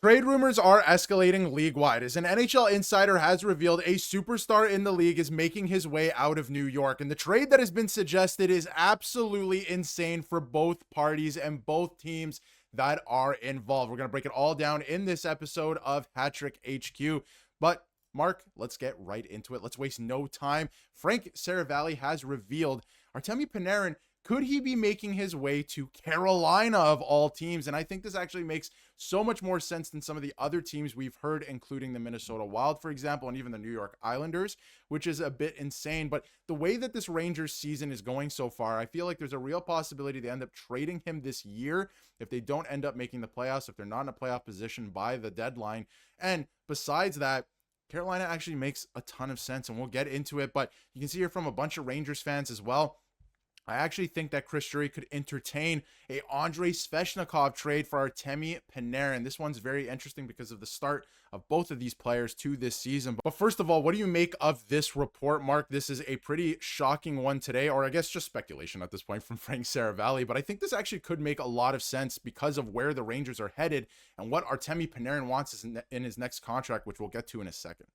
Trade rumors are escalating league-wide as an NHL insider has revealed a superstar in the league is making his way out of New York. And the trade that has been suggested is absolutely insane for both parties and both teams that are involved. We're going to break it all down in this episode of Hattrick HQ. But Mark, let's get right into it. Let's waste no time. Frank Seravalli has revealed Artemi Panarin, could he be making his way to Carolina of all teams? And I think this actually makes so much more sense than some of the other teams we've heard, including the Minnesota Wild, for example, and even the New York Islanders, which is a bit insane. But the way that this Rangers season is going so far, I feel like there's a real possibility they end up trading him this year if they don't end up making the playoffs, if they're not in a playoff position by the deadline. And besides that, Carolina actually makes a ton of sense, and we'll get into it. But you can see here from a bunch of Rangers fans as well, I actually think that Chris Drury could entertain a Andrei Svechnikov trade for Artemi Panarin. This one's very interesting because of the start of both of these players to this season. But first of all, what do you make of this report, Mark? This is a pretty shocking one today, or I guess just speculation at this point from Frank Seravalli. But I think this actually could make a lot of sense because of where the Rangers are headed and what Artemi Panarin wants in his next contract, which we'll get to in a second.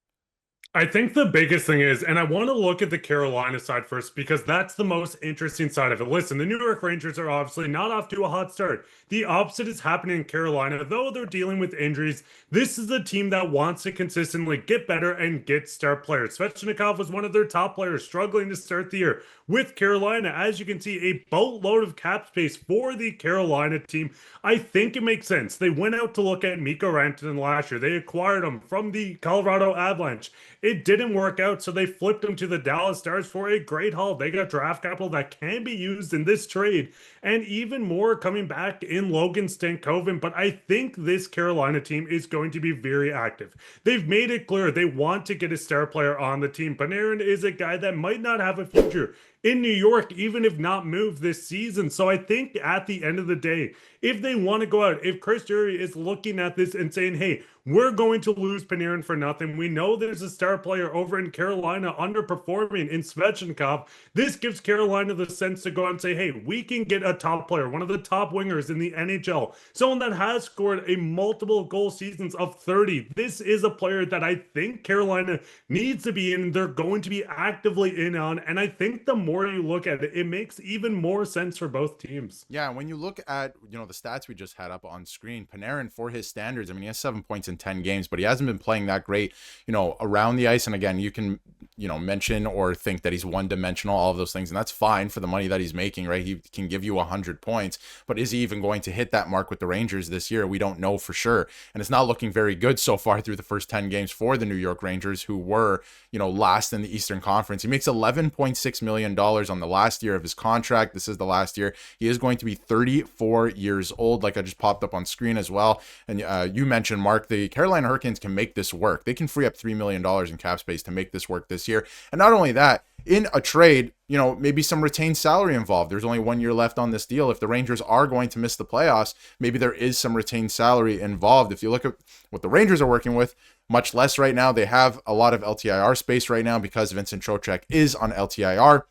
I think the biggest thing is, and I want to look at the Carolina side first because that's the most interesting side of it. Listen, the New York Rangers are obviously not off to a hot start. The opposite is happening in Carolina. Though they're dealing with injuries, this is a team that wants to consistently get better and get star players. Svechnikov was one of their top players, struggling to start the year with Carolina. As you can see, a boatload of cap space for the Carolina team. I think it makes sense. They went out to look at Mikko Rantanen last year. They acquired him from the Colorado Avalanche. It didn't work out, so they flipped him to the Dallas Stars for a great haul. They got draft capital that can be used in this trade, and even more coming back in Logan Stankoven. But I think this Carolina team is going to be very active. They've made it clear they want to get a star player on the team. Panarin is a guy that might not have a future in New York, even if not moved this season. So I think at the end of the day, if they want to go out, if Chris Drury is looking at this and saying, hey, we're going to lose Panarin for nothing. We know there's a star player over in Carolina underperforming in Svechnikov. This gives Carolina the sense to go out and say, hey, we can get a top player, one of the top wingers in the NHL, someone that has scored a multiple goal seasons of 30. This is a player that I think Carolina needs to be in. They're going to be actively in on. And I think the more you look at it, it makes even more sense for both teams. Yeah, when you look at, the stats we just had up on screen, Panarin, for his standards, I mean, he has 7 points in 10 games, but he hasn't been playing that great, around the ice. And again, you can, mention or think that he's one-dimensional, all of those things, and that's fine for the money that he's making, right? He can give you 100 points, but is he even going to hit that mark with the Rangers this year? We don't know for sure. And it's not looking very good so far through the first 10 games for the New York Rangers, who were, last in the Eastern Conference. He makes $11.6 million on the last year of his contract. This is the last year. He is going to be 34 years old, like I just popped up on screen as well. And you mentioned, Mark, the Carolina Hurricanes can make this work. They can free up $3 million in cap space to make this work this year. And not only that, in a trade, maybe some retained salary involved. There's only 1 year left on this deal. If the Rangers are going to miss the playoffs, maybe there is some retained salary involved. If you look at what the Rangers are working with, much less right now. They have a lot of LTIR space right now because Vincent Trocheck is on LTIR.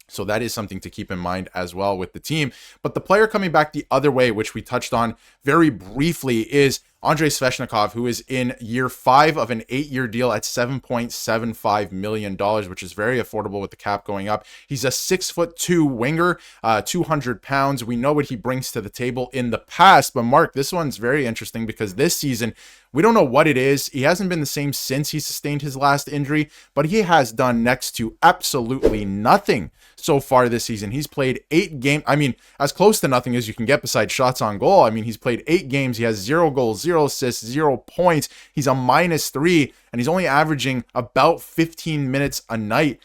So that is something to keep in mind as well with the team. But the player coming back the other way, which we touched on very briefly, is Andrei Svechnikov, who is in year 5 of an 8-year deal at $7.75 million, which is very affordable with the cap going up. He's a 6'2" winger, 200 pounds. We know what he brings to the table in the past, but Mark, this one's very interesting because this season, we don't know what it is. He hasn't been the same since he sustained his last injury, but he has done next to absolutely nothing so far this season. He's played 8 games. I mean, as close to nothing as you can get besides shots on goal. I mean, he's played 8 games. He has 0 goals, 0 assists, 0 points. He's a -3, and he's only averaging about 15 minutes a night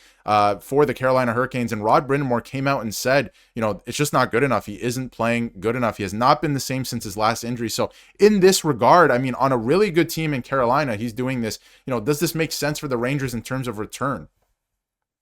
for the Carolina Hurricanes. And Rod Brind'Amour came out and said, it's just not good enough. He isn't playing good enough. He has not been the same since his last injury. So in this regard, I mean, on a really good team in Carolina, he's doing this. Does this make sense for the Rangers in terms of return?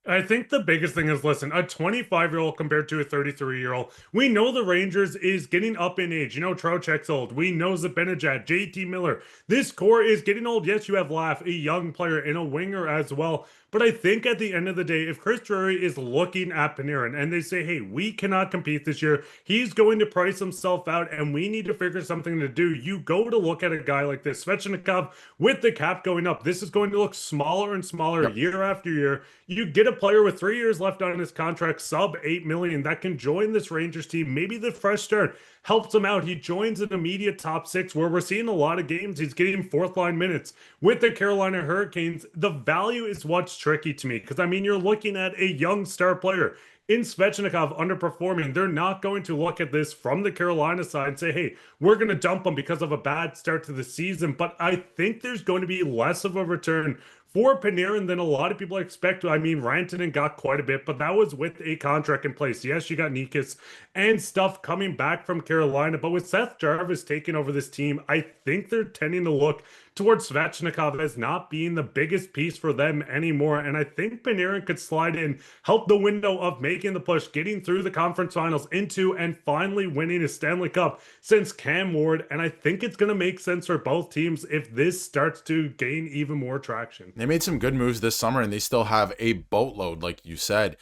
I think the biggest thing is, listen, a 25-year-old compared to a 33-year-old. We know the Rangers is getting up in age. Trocheck's old. We know Zibanejad, JT Miller. This core is getting old. Yes, you have Laugh, a young player, and a winger as well. But I think at the end of the day, if Chris Drury is looking at Panarin and they say, hey, we cannot compete this year, he's going to price himself out and we need to figure something to do, you go to look at a guy like this. Svechnikov, with the cap going up, this is going to look smaller and smaller year after year. You get a player with 3 years left on his contract, sub $8 million, that can join this Rangers team. Maybe the fresh start helps him out. He joins an immediate top six where we're seeing a lot of games. He's getting fourth line minutes with the Carolina Hurricanes. The value is what's tricky to me because, I mean, you're looking at a young star player in Svechnikov underperforming. They're not going to look at this from the Carolina side and say, hey, we're going to dump him because of a bad start to the season. But I think there's going to be less of a return for Panarin than a lot of people expect. I mean, Rantanen got quite a bit, but that was with a contract in place. Yes, you got Nikas and stuff coming back from Carolina, but with Seth Jarvis taking over this team, I think they're tending to look towards Svechnikov as not being the biggest piece for them anymore. And I think Panarin could slide in, help the window of making the push, getting through the conference finals into and finally winning a Stanley Cup since Cam Ward. And I think it's going to make sense for both teams if this starts to gain even more traction. They made some good moves this summer and they still have a boatload, like you said,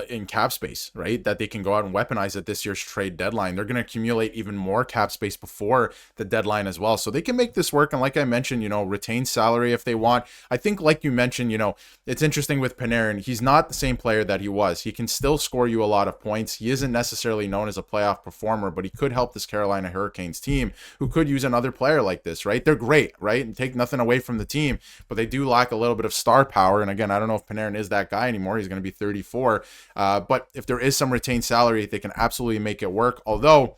in cap space, right? That they can go out and weaponize at this year's trade deadline. They're going to accumulate even more cap space before the deadline as well. So they can make this work. And like I mentioned, retain salary if they want. I think like you mentioned, it's interesting with Panarin. He's not the same player that he was. He can still score you a lot of points. He isn't necessarily known as a playoff performer, but he could help this Carolina Hurricanes team who could use another player like this, right? They're great, right? And take nothing away from the team, but they do lack a little bit of star power. And again, I don't know if Panarin is that guy anymore. He's going to be 34. But if there is some retained salary, they can absolutely make it work. Although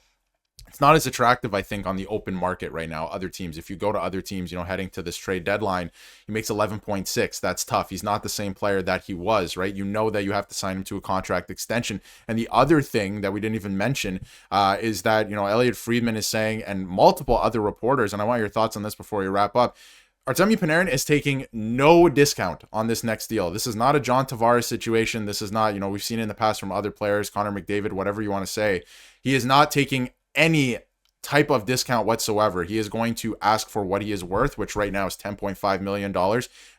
it's not as attractive, I think, on the open market right now. Other teams, if you go to other teams, heading to this trade deadline, he makes 11.6. That's tough. He's not the same player that he was, right? You know that you have to sign him to a contract extension. And the other thing that we didn't even mention is that, Elliot Friedman is saying, and multiple other reporters, and I want your thoughts on this before we wrap up, Artemi Panarin is taking no discount on this next deal. This is not a John Tavares situation. This is not, we've seen it in the past from other players, Connor McDavid, whatever you want to say. He is not taking any type of discount whatsoever. He is going to ask for what he is worth, which right now is $10.5 million,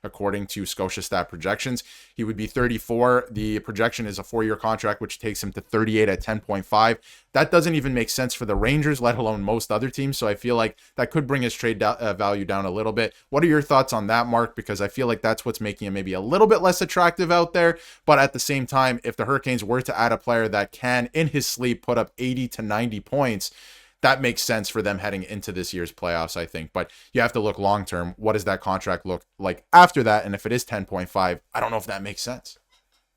according to Scotiastat projections. He would be 34. The projection is a 4-year contract, which takes him to 38 at 10.5. That doesn't even make sense for the Rangers, let alone most other teams. So I feel like that could bring his trade value down a little bit. What are your thoughts on that, Mark? Because I feel like that's what's making him maybe a little bit less attractive out there. But at the same time, if the Hurricanes were to add a player that can, in his sleep, put up 80 to 90 points, that makes sense for them heading into this year's playoffs, I think. But you have to look long term. What does that contract look like after that? And if it is 10.5, I don't know if that makes sense.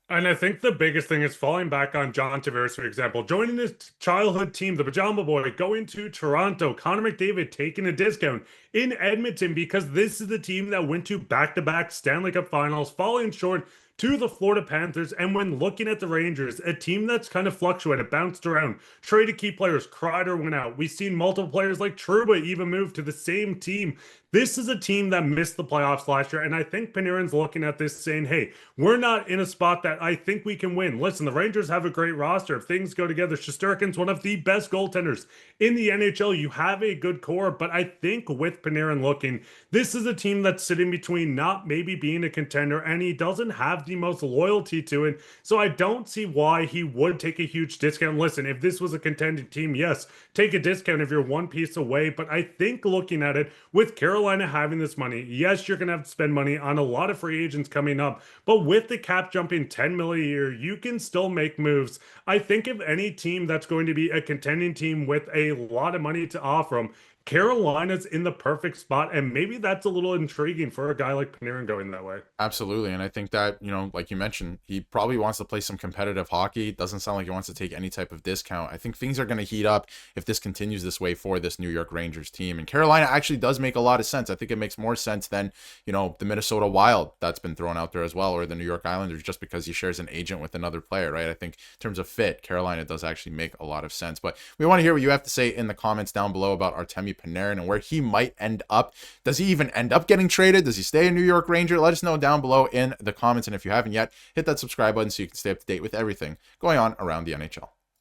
And I think the biggest thing is falling back on John Tavares, for example, joining his childhood team, the Pajama Boy, going to Toronto, Connor McDavid taking a discount in Edmonton because this is the team that went to back-to-back Stanley Cup finals, falling short to the Florida Panthers. And when looking at the Rangers, a team that's kind of fluctuated, bounced around, traded key players, Kreider went out. We've seen multiple players like Trouba even move to the same team. This is a team that missed the playoffs last year, and I think Panarin's looking at this saying, hey, we're not in a spot that I think we can win. Listen, the Rangers have a great roster. If things go together, Shesterkin's one of the best goaltenders in the NHL. You have a good core, but I think with Panarin looking, this is a team that's sitting between not maybe being a contender, and he doesn't have the most loyalty to it, so I don't see why he would take a huge discount. Listen, if this was a contending team, yes, take a discount if you're one piece away, but I think looking at it, with Carolina having this money, yes, you're going to have to spend money on a lot of free agents coming up, but with the cap jumping $10 million a year, you can still make moves. I think if any team that's going to be a contending team with a lot of money to offer them, Carolina's in the perfect spot, and maybe that's a little intriguing for a guy like Panarin going that way. Absolutely, and I think that, like you mentioned, he probably wants to play some competitive hockey. It doesn't sound like he wants to take any type of discount. I think things are going to heat up if this continues this way for this New York Rangers team, and Carolina actually does make a lot of sense. I think it makes more sense than, the Minnesota Wild that's been thrown out there as well, or the New York Islanders, just because he shares an agent with another player, right? I think in terms of fit, Carolina does actually make a lot of sense, but we want to hear what you have to say in the comments down below about Artemi Panarin and where he might end up. Does he even end up getting traded? Does he stay a New York Ranger? Let us know down below in the comments. And if you haven't yet, hit that subscribe button so you can stay up to date with everything going on around the NHL.